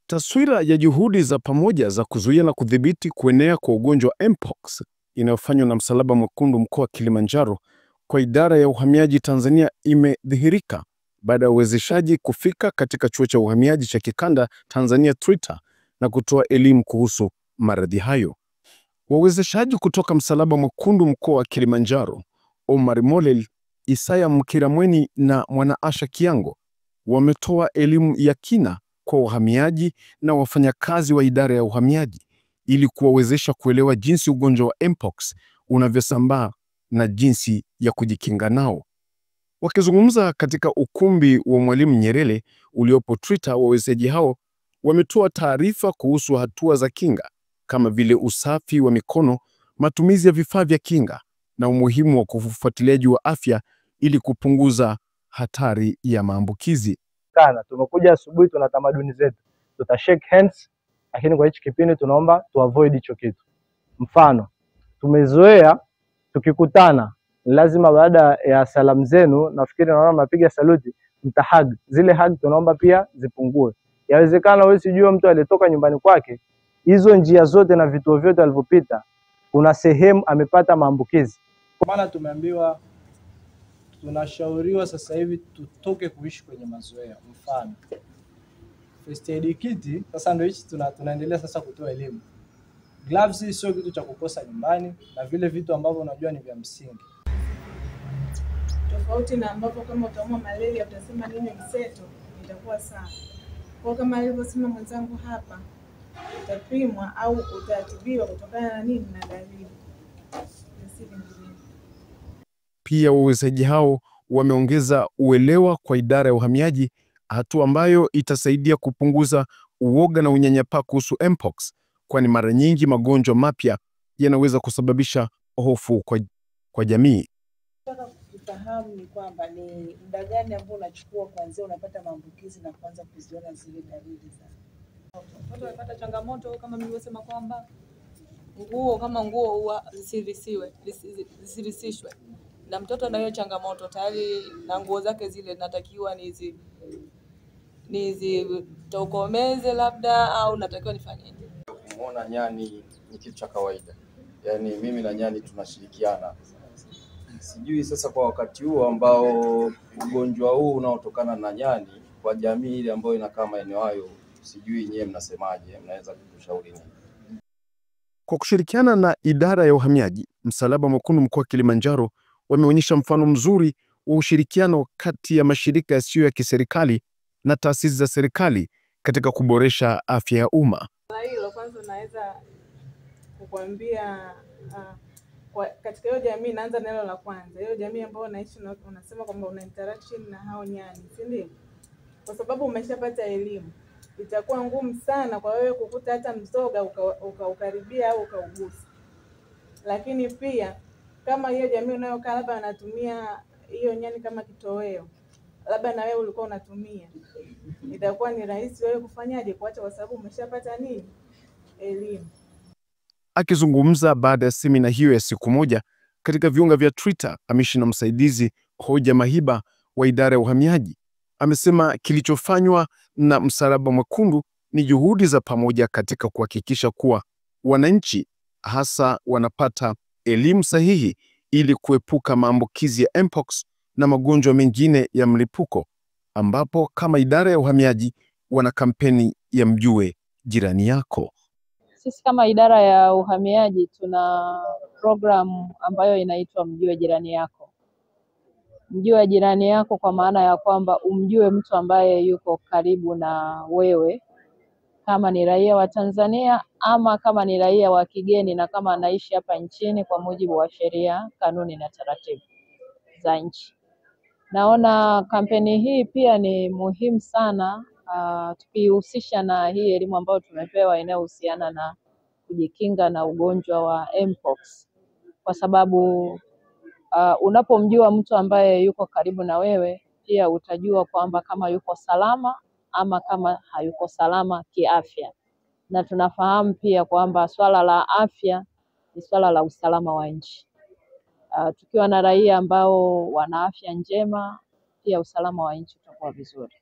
Taswira ya juhudi za pamoja za kuzuia na kudhibiti kuenea kwa ugonjwa wa Mpox inayofanywa na Msalaba Mwekundu mkoa wa Kilimanjaro kwa idara ya uhamiaji Tanzania imedhihirika baada ya uwezeshaji kufika katika chuo cha uhamiaji cha kikanda Tanzania TRITA na kutoa elimu kuhusu maradhi hayo. Wawezeshaji kutoka Msalaba Mwekundu mkoa wa Kilimanjaro, Omar Molel, Isaya Mkiramweni na Mwanaasha Kiango wametoa elimu ya kina kwa wahamiaji na wafanyakazi wa idara ya uhamiaji ili kuwawezesha kuelewa jinsi ugonjwa wa Mpox unavyosambaa na jinsi ya kujikinga nao. Wakizungumza katika ukumbi wa Mwalimu Nyerere uliopo TRITA, wawezeshaji hao wametoa taarifa kuhusu hatua za kinga kama vile usafi wa mikono, matumizi ya vifaa vya kinga na umuhimu wa ufuatiliaji wa afya ili kupunguza hatari ya maambukizi. Tumekuja asubuhi, tuna tamaduni zetu, tuta shake hands, lakini kwa hichi kipindi tunaomba tu avoid hicho kitu. Mfano, tumezoea tukikutana lazima baada ya salamu zenu, nafikiri naona mnapiga saluti, mtahug. Zile hug tunaomba pia zipungue. Yawezekana wewe sijui mtu alitoka nyumbani kwake, hizo njia zote na vituo vyote alivyopita, kuna sehemu amepata maambukizi. Kwa maana tumeambiwa, tunashauriwa sasa hivi tutoke kuishi kwenye mazoea. Mfano, first aid kit, sasa ndio hichi tunaendelea sasa kutoa elimu. Gloves sio kitu cha kukosa nyumbani, na vile vitu ambavyo unajua ni vya msingi. Tofauti na ambapo kama utaumwa malaria utasema nini mseto, itakuwa sawa. Kwa kama alivyosema mwenzangu hapa, utapimwa au utatibiwa kutokana na nini, na dalili. Pia wawezeshaji hao wameongeza uelewa kwa idara ya uhamiaji, hatua ambayo itasaidia kupunguza uoga na unyanyapaa kuhusu Mpox, kwani mara nyingi magonjwa mapya yanaweza kusababisha hofu kwa jamii. Nataka kufahamu ni kwamba ni muda gani ambao unachukua kuanzia unapata maambukizi na kuanza kuziona zile dalili za watu wanapata changamoto kama nilivyosema kwamba nguo huwa zisirisishwe, na mtoto na hiyo changamoto tayari, na nguo zake zile natakiwa nizitokomeze labda, au natakiwa nifanyeje? Kumuona nyani ni kitu cha kawaida, yaani mimi na nyani tunashirikiana. Sijui sasa kwa wakati huu ambao ugonjwa huu unaotokana na nyani kwa jamii ile ambayo inakaa maeneo hayo, sijui nyewe mnasemaje, mnaweza kutushauri nini? Kwa kushirikiana na idara ya uhamiaji, Msalaba Mwekundu mkoa wa Kilimanjaro wameonyesha mfano mzuri wa ushirikiano kati ya mashirika yasiyo ya kiserikali na taasisi za serikali katika kuboresha afya ya umma. Hilo kwanza naweza kukuambia katika hiyo jamii, naanza na hilo la kwanza. Hiyo jamii ambayo unaishi unasema kwamba una interaction na hao nyani, si ndio? Kwa sababu umeshapata elimu, itakuwa ngumu sana kwa wewe kukuta hata mzoga ukaukaribia au ukaugusa. Lakini pia kama hiyo jamii unayokaa labda anatumia hiyo nyani kama kitoweo, labda na wewe ulikuwa unatumia, itakuwa ni rahisi wewe kufanyaje, kuacha, kwa sababu umeshapata nini, elimu. Akizungumza baada ya semina hiyo ya siku moja katika viunga vya TRITA, kamishna msaidizi Hoja Mahiba wa idara ya uhamiaji amesema kilichofanywa na Msalaba Mwekundu ni juhudi za pamoja katika kuhakikisha kuwa wananchi hasa wanapata elimu sahihi ili kuepuka maambukizi ya Mpox na magonjwa mengine ya mlipuko, ambapo kama idara ya uhamiaji wana kampeni ya Mjue Jirani Yako. Sisi kama idara ya uhamiaji tuna programu ambayo inaitwa Mjue Jirani Yako. Mjue jirani yako kwa maana ya kwamba umjue mtu ambaye yuko karibu na wewe, kama ni raia wa Tanzania ama kama ni raia wa kigeni, na kama anaishi hapa nchini kwa mujibu wa sheria, kanuni na taratibu za nchi. Naona kampeni hii pia ni muhimu sana, tukihusisha na hii elimu ambayo tumepewa inayohusiana na kujikinga na ugonjwa wa Mpox, kwa sababu unapomjua mtu ambaye yuko karibu na wewe, pia utajua kwamba kama yuko salama ama kama hayuko salama kiafya. Na tunafahamu pia kwamba swala la afya ni swala la usalama wa nchi. Tukiwa na raia ambao wana afya njema, pia usalama wa nchi utakuwa vizuri.